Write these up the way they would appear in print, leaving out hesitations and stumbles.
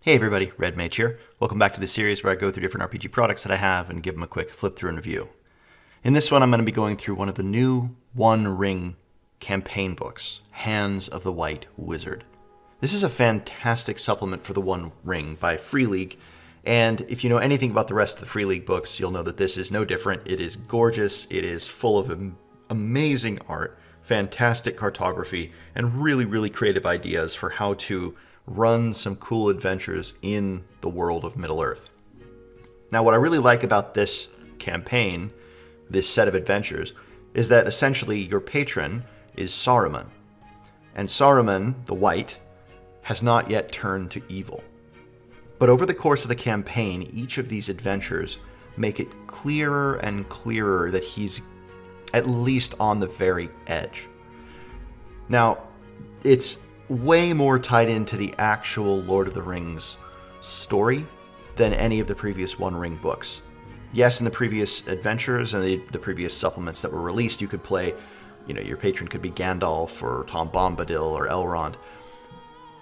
Hey everybody, Red Mage here. Welcome back to the series where I go through different RPG products that I have and give them a quick flip through and review. In this one, I'm going to be going through one of the new One Ring campaign books, Hands of the White Wizard. This is a fantastic supplement for the One Ring by Free League, and if you know anything about the rest of the Free League books, you'll know that this is no different. It is gorgeous, it is full of amazing art, fantastic cartography, and really creative ideas for how to run some cool adventures in the world of Middle Earth. Now, what I really like about this campaign, this set of adventures, is that essentially your patron is Saruman. And Saruman, the White, has not yet turned to evil. But over the course of the campaign, each of these adventures make it clearer and clearer that he's at least on the very edge. Now, it's way more tied into the actual Lord of the Rings story than any of the previous One Ring books. Yes, in the previous adventures and the previous supplements that were released, you could play, your patron could be Gandalf or Tom Bombadil or Elrond.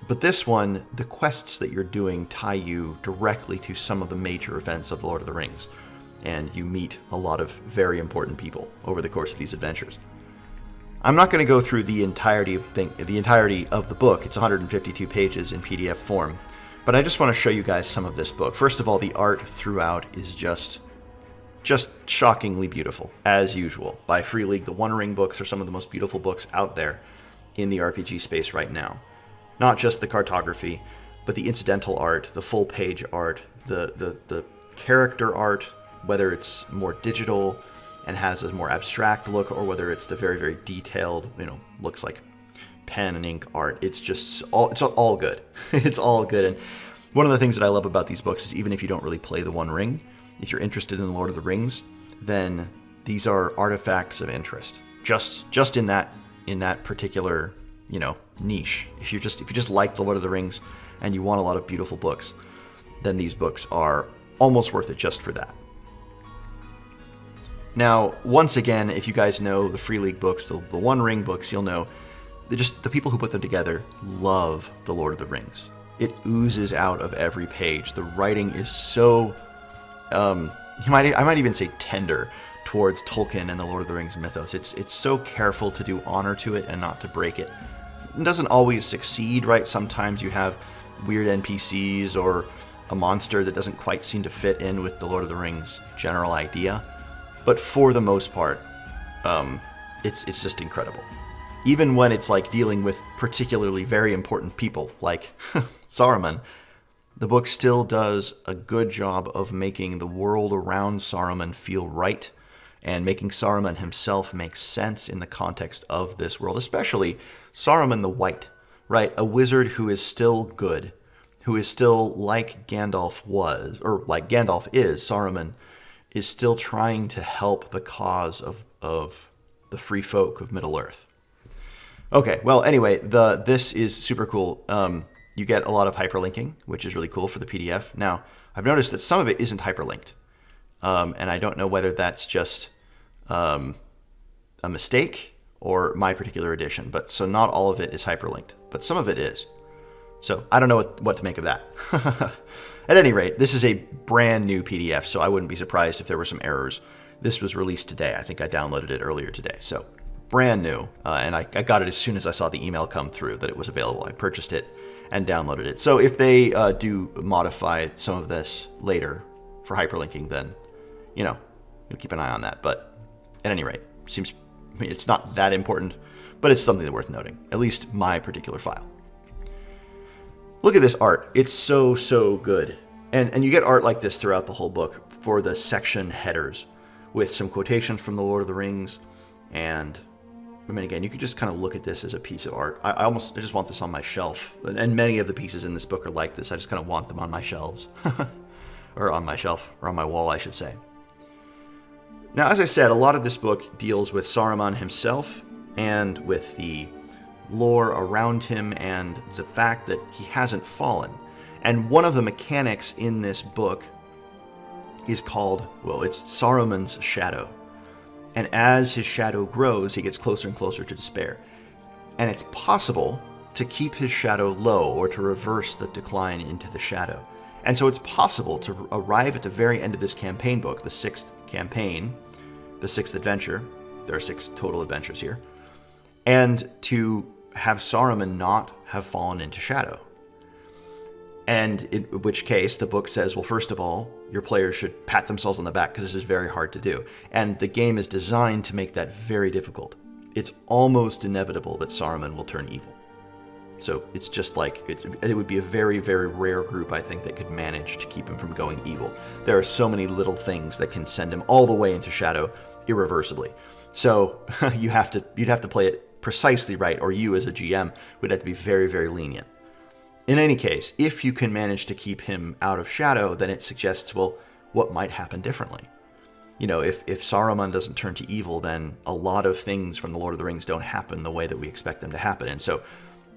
But this one, the quests that you're doing tie you directly to some of the major events of the Lord of the Rings. And you meet a lot of very important people over the course of these adventures. I'm not going to go through the entirety of the book. It's 152 pages in PDF form. But I just want to show you guys some of this book. First of all, the art throughout is just shockingly beautiful, as usual. By Free League, the One Ring books are some of the most beautiful books out there in the RPG space right now. Not just the cartography, but the incidental art, the full page art, the character art, whether it's more digital and has a more abstract look, or whether it's the very detailed, looks like pen and ink art. It's all good. It's all good. And one of the things that I love about these books is even if you don't really play the One Ring, if you're interested in the Lord of the Rings, then these are artifacts of interest. Just in that particular, niche. If you just like the Lord of the Rings and you want a lot of beautiful books, then these books are almost worth it just for that. Now, once again, if you guys know the Free League books, the One Ring books, you'll know the people who put them together love the Lord of the Rings. It oozes out of every page. The writing is so, I might even say tender towards Tolkien and the Lord of the Rings mythos. It's so careful to do honor to it and not to break it. It doesn't always succeed, right? Sometimes you have weird NPCs or a monster that doesn't quite seem to fit in with the Lord of the Rings general idea. But for the most part, it's just incredible. Even when it's like dealing with particularly very important people like Saruman, the book still does a good job of making the world around Saruman feel right and making Saruman himself make sense in the context of this world, especially Saruman the White, right? A wizard who is still good, who is still like Gandalf was, or like Gandalf is, Saruman is still trying to help the cause of the free folk of Middle Earth. Okay, well, anyway, this is super cool. You get a lot of hyperlinking, which is really cool for the PDF. Now, I've noticed that some of it isn't hyperlinked, and I don't know whether that's just a mistake or my particular edition. But so not all of it is hyperlinked, but some of it is. So I don't know what to make of that. At any rate, this is a brand new PDF, so I wouldn't be surprised if there were some errors. This was released today. I think I downloaded it earlier today. So brand new, and I got it as soon as I saw the email come through that it was available. I purchased it and downloaded it. So if they do modify some of this later for hyperlinking, then, you'll keep an eye on that. But at any rate, it's not that important, but it's something worth noting, at least my particular file. Look at this art. It's so good. And you get art like this throughout the whole book for the section headers with some quotations from the Lord of the Rings. And again, you could just kind of look at this as a piece of art. I just want this on my shelf. And many of the pieces in this book are like this. I just kind of want them on my shelves. Or on my shelf, or on my wall, I should say. Now, as I said, a lot of this book deals with Saruman himself and with the lore around him and the fact that he hasn't fallen. And one of the mechanics in this book is called, it's Saruman's shadow. And as his shadow grows, he gets closer and closer to despair. And it's possible to keep his shadow low or to reverse the decline into the shadow. And so it's possible to arrive at the very end of this campaign book, the 6th campaign, the 6th adventure. There are 6 total adventures here. And to have Saruman not have fallen into shadow. And in which case, the book says, well, first of all, your players should pat themselves on the back because this is very hard to do. And the game is designed to make that very difficult. It's almost inevitable that Saruman will turn evil. So it's just like, it would be a very, very rare group, I think, that could manage to keep him from going evil. There are so many little things that can send him all the way into shadow irreversibly. So you'd have to play it precisely right, or you as a GM would have to be very, very lenient. In any case, if you can manage to keep him out of shadow, then it suggests, well, what might happen differently? You know, if Saruman doesn't turn to evil, then a lot of things from The Lord of the Rings don't happen the way that we expect them to happen. And so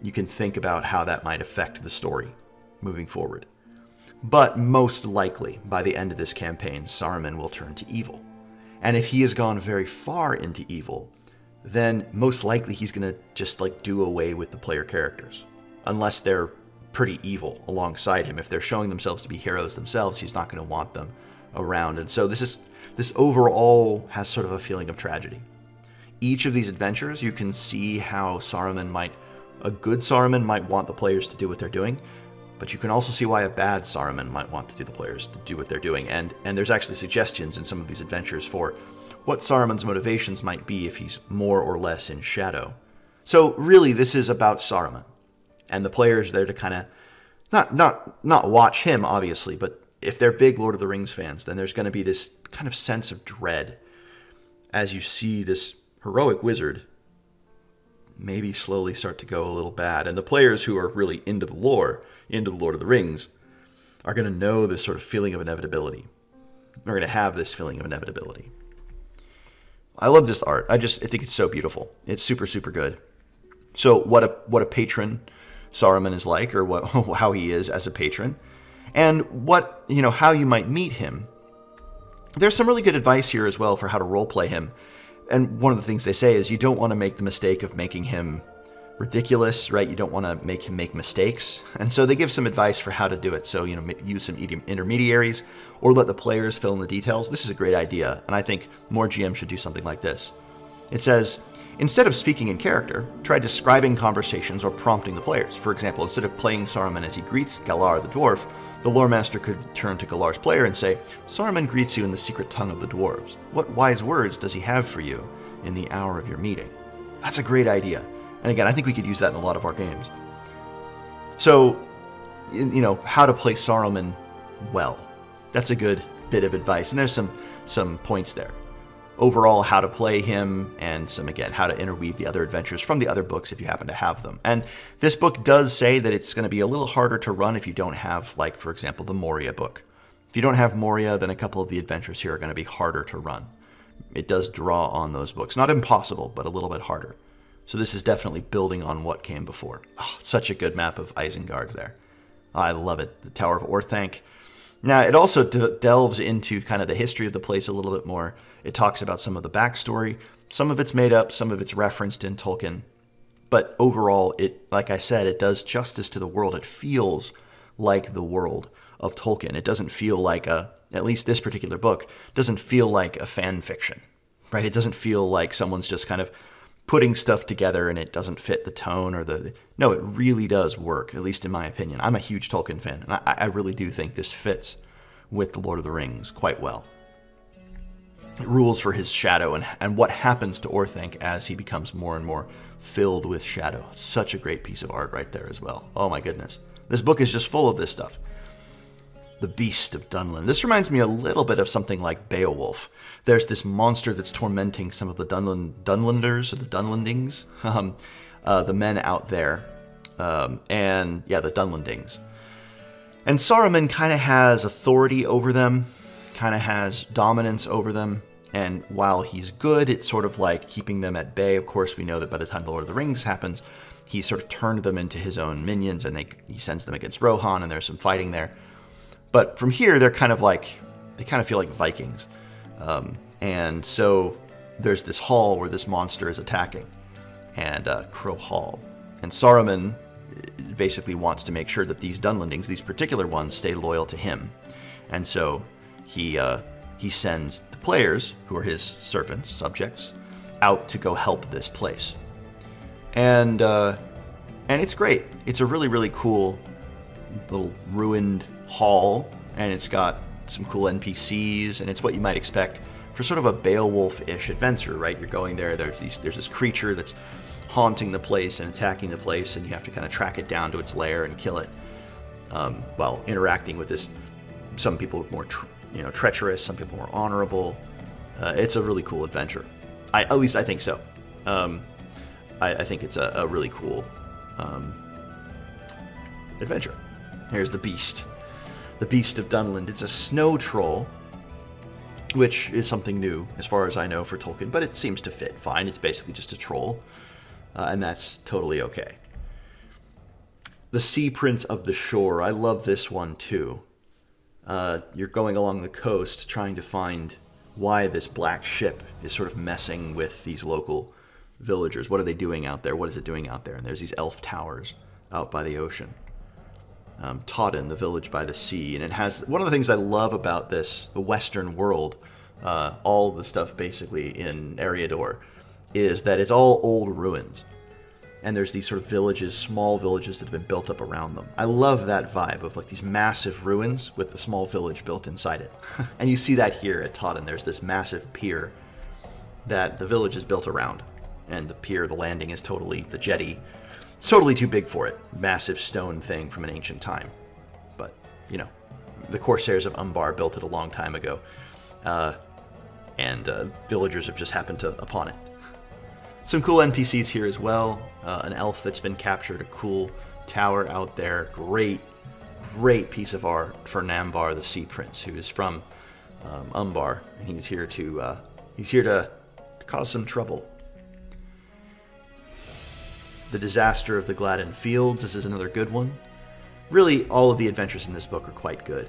you can think about how that might affect the story moving forward. But most likely, by the end of this campaign, Saruman will turn to evil. And if he has gone very far into evil, then most likely he's going to just like do away with the player characters. Unless they're pretty evil alongside him. If they're showing themselves to be heroes themselves, he's not going to want them around. And so this overall has sort of a feeling of tragedy. Each of these adventures, you can see how a good Saruman might want the players to do what they're doing, but you can also see why a bad Saruman might want the players to do what they're doing. And there's actually suggestions in some of these adventures for what Saruman's motivations might be if he's more or less in shadow. So really, this is about Saruman. And the players there to kind of not watch him, obviously, but if they're big Lord of the Rings fans, then there's going to be this kind of sense of dread as you see this heroic wizard maybe slowly start to go a little bad. And the players who are really into the lore, into the Lord of the Rings, are going to know this sort of feeling of inevitability. They're going to have this feeling of inevitability. I love this art. I think it's so beautiful. It's super, super good. So what a patron Saruman is like, or how he is as a patron, and how you might meet him. There's some really good advice here as well for how to roleplay him. And one of the things they say is you don't want to make the mistake of making him ridiculous, right? You don't want to make him make mistakes. And so they give some advice for how to do it. So, use some intermediaries or let the players fill in the details. This is a great idea, and I think more GMs should do something like this. It says, instead of speaking in character, try describing conversations or prompting the players. For example, instead of playing Saruman as he greets Galar the dwarf, the lore master could turn to Galar's player and say, Saruman greets you in the secret tongue of the dwarves. What wise words does he have for you in the hour of your meeting? That's a great idea. And again, I think we could use that in a lot of our games. So, how to play Saruman well. That's a good bit of advice. And there's some points there. Overall, how to play him, and how to interweave the other adventures from the other books if you happen to have them. And this book does say that it's going to be a little harder to run if you don't have, like, for example, the Moria book. If you don't have Moria, then a couple of the adventures here are going to be harder to run. It does draw on those books. Not impossible, but a little bit harder. So this is definitely building on what came before. Oh, such a good map of Isengard there. I love it. The Tower of Orthanc. Now, it also delves into kind of the history of the place a little bit more. It talks about some of the backstory. Some of it's made up, some of it's referenced in Tolkien. But overall, like I said, it does justice to the world. It feels like the world of Tolkien. It doesn't feel like at least this particular book, doesn't feel like a fan fiction, right? It doesn't feel like someone's just kind of putting stuff together and it doesn't fit the tone or no, it really does work, at least in my opinion. I'm a huge Tolkien fan, and I really do think this fits with The Lord of the Rings quite well. It rules for his shadow and what happens to Orthanc as he becomes more and more filled with shadow. Such a great piece of art right there as well. Oh my goodness. This book is just full of this stuff. The Beast of Dunland. This reminds me a little bit of something like Beowulf. There's this monster that's tormenting some of the Dunlanders, or the Dunlandings, the men out there, the Dunlandings. And Saruman kind of has authority over them, kind of has dominance over them, and while he's good, it's sort of like keeping them at bay. Of course, we know that by the time The Lord of the Rings happens, he sort of turned them into his own minions, and he sends them against Rohan, and there's some fighting there. But from here, they kind of feel like Vikings. And so there's this hall where this monster is attacking, and Crow Hall. And Saruman, basically wants to make sure that these Dunlandings, these particular ones, stay loyal to him. And so he sends the players, who are his servants, subjects, out to go help this place. And it's great. It's a really, really cool little ruined hall, and it's got some cool NPCs, and it's what you might expect for sort of a Beowulf-ish adventure, right? You're going there, there's this creature that's haunting the place and attacking the place, and you have to kind of track it down to its lair and kill it, while interacting with this. Some people more treacherous, some people more honorable. It's a really cool adventure. At least I think so. I think it's a really cool adventure. Here's the Beast. The Beast of Dunland. It's a snow troll, which is something new, as far as I know, for Tolkien, but it seems to fit fine. It's basically just a troll, and that's totally okay. The Sea Prince of the Shore. I love this one, too. You're going along the coast trying to find why this black ship is sort of messing with these local villagers. What are they doing out there? What is it doing out there? And there's these elf towers out by the ocean. Tolkien, the village by the sea. And it has, one of the things I love about this, the Western world, all the stuff basically in Eriador, is that it's all old ruins. And there's these sort of villages, small villages that have been built up around them. I love that vibe of like these massive ruins with a small village built inside it. And you see that here at Tolkien. There's this massive pier that the village is built around. And the pier, the landing is totally, the jetty, it's totally too big for it. Massive stone thing from an ancient time. But, you know, the Corsairs of Umbar built it a long time ago. And villagers have just happened upon it. Some cool NPCs here as well. An elf that's been captured, a cool tower out there. Great piece of art for Nambar, the Sea Prince, who is from Umbar, and he's here to cause some trouble. The Disaster of the Gladden Fields. This is another good one. Really, all of the adventures in this book are quite good.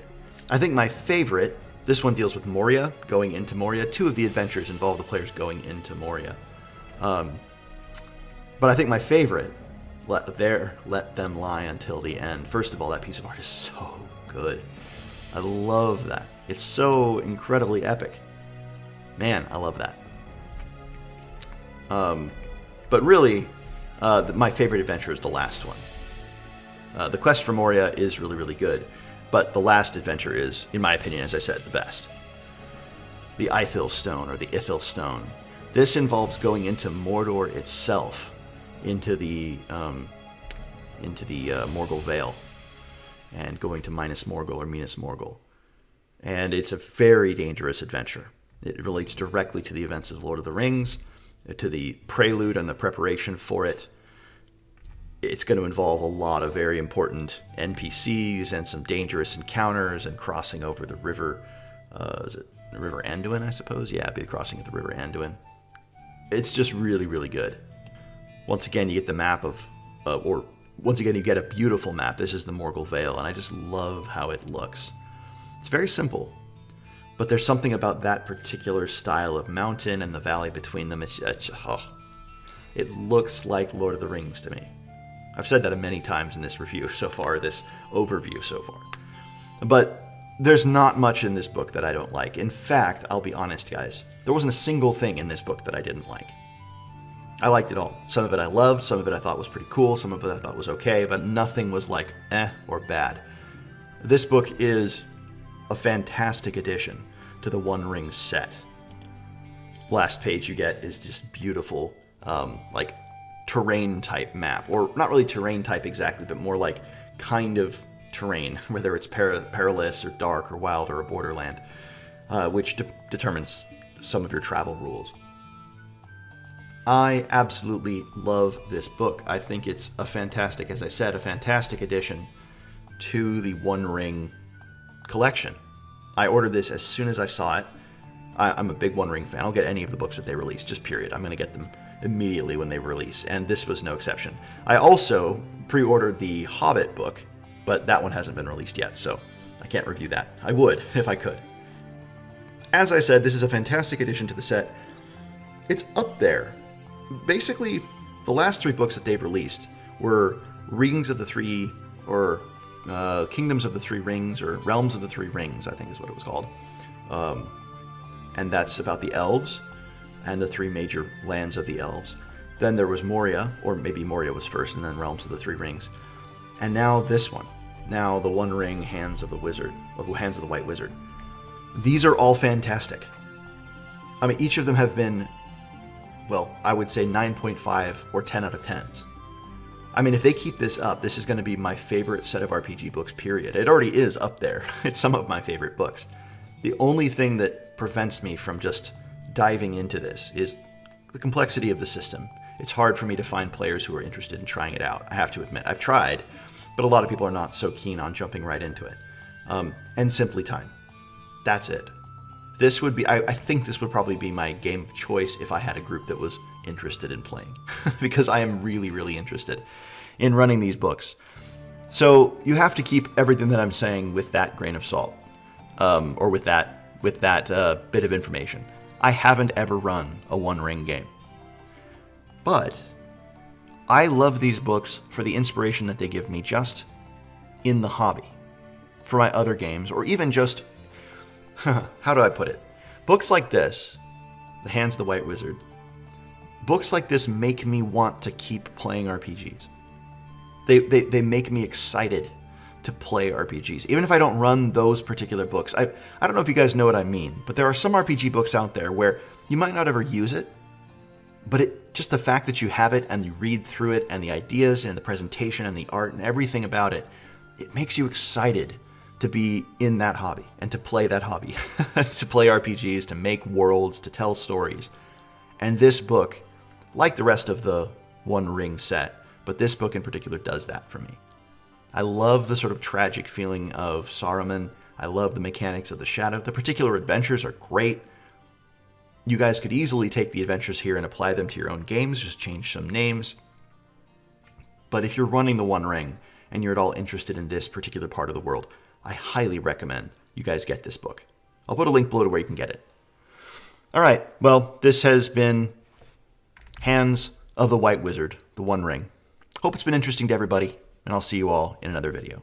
I think my favorite, this one deals with Moria, going into Moria. Two of the adventures involve the players going into Moria. But I think my favorite, Let Them Lie Until the End. First of all, that piece of art is so good. I love that. It's so incredibly epic. Man, I love that. But really, my favorite adventure is the last one. The Quest for Moria is really, really good, but the last adventure is, in my opinion, as I said, the best. The Ithil Stone, or the Ithil Stone. This involves going into Mordor itself, into the Morgul Vale, and going to Minas Morgul or Minas Morgul. And it's a very dangerous adventure. It relates directly to the events of Lord of the Rings, to the prelude and the preparation for it. It's going to involve a lot of very important NPCs and some dangerous encounters and crossing over the river. Is it the River Anduin, I suppose? Yeah, it'd be crossing at the River Anduin. It's just really, really good. Once again, you get the map once again, you get a beautiful map. This is the Morgul Vale, and I just love how it looks. It's very simple, but there's something about that particular style of mountain and the valley between them. It looks like Lord of the Rings to me. I've said that many times in this review so far, this overview so far. But there's not much in this book that I don't like. In fact, I'll be honest, guys, there wasn't a single thing in this book that I didn't like. I liked it all. Some of it I loved, some of it I thought was pretty cool, some of it I thought was okay, but nothing was like or bad. This book is a fantastic addition to the One Ring set. Last page you get is this beautiful, like terrain type map, or not really terrain type exactly, but more like kind of terrain, whether it's perilous or dark or wild or a borderland, which determines some of your travel rules. I absolutely love this book. I think it's a fantastic, as I said, a fantastic addition to the One Ring collection. I ordered this as soon as I saw it. I'm a big One Ring fan. I'll get any of the books that they release, just period. I'm going to get them immediately when they release, and this was no exception. I also pre-ordered the Hobbit book, but that one hasn't been released yet, so I can't review that. I would, if I could. As I said, this is a fantastic addition to the set. It's up there. Basically, the last three books that they've released were Rings of the Three, or Kingdoms of the Three Rings, or Realms of the Three Rings, I think is what it was called. And that's about the elves and the three major lands of the elves. Then there was Moria, or maybe Moria was first, and then Realms of the Three Rings. And now this one. Now the One Ring, Hands of the Wizard, or Hands of the White Wizard. These are all fantastic. I mean, each of them have been, well, I would say 9.5 or 10 out of 10s. I mean, if they keep this up, this is going to be my favorite set of RPG books, period. It already is up there. It's some of my favorite books. The only thing that prevents me from just diving into this is the complexity of the system. It's hard for me to find players who are interested in trying it out, I have to admit. I've tried, but a lot of people are not so keen on jumping right into it. And simply time. That's it. This would be, I think this would probably be my game of choice if I had a group that was interested in playing, because I am really, really interested in running these books. So you have to keep everything that I'm saying with that grain of salt, or with that bit of information. I haven't ever run a One Ring game, but I love these books for the inspiration that they give me just in the hobby, for my other games, or even just, how do I put it? Books like this, The Hands of the White Wizard, books like this make me want to keep playing RPGs. They make me excited to play RPGs, even if I don't run those particular books. I don't know if you guys know what I mean, but there are some RPG books out there where you might not ever use it, but just the fact that you have it and you read through it and the ideas and the presentation and the art and everything about it, it makes you excited to be in that hobby and to play that hobby, to play RPGs, to make worlds, to tell stories. And this book, like the rest of the One Ring set, but this book in particular does that for me. I love the sort of tragic feeling of Saruman. I love the mechanics of the shadow. The particular adventures are great. You guys could easily take the adventures here and apply them to your own games, just change some names. But if you're running the One Ring and you're at all interested in this particular part of the world, I highly recommend you guys get this book. I'll put a link below to where you can get it. All right, well, this has been Hands of the White Wizard, the One Ring. Hope it's been interesting to everybody, and I'll see you all in another video.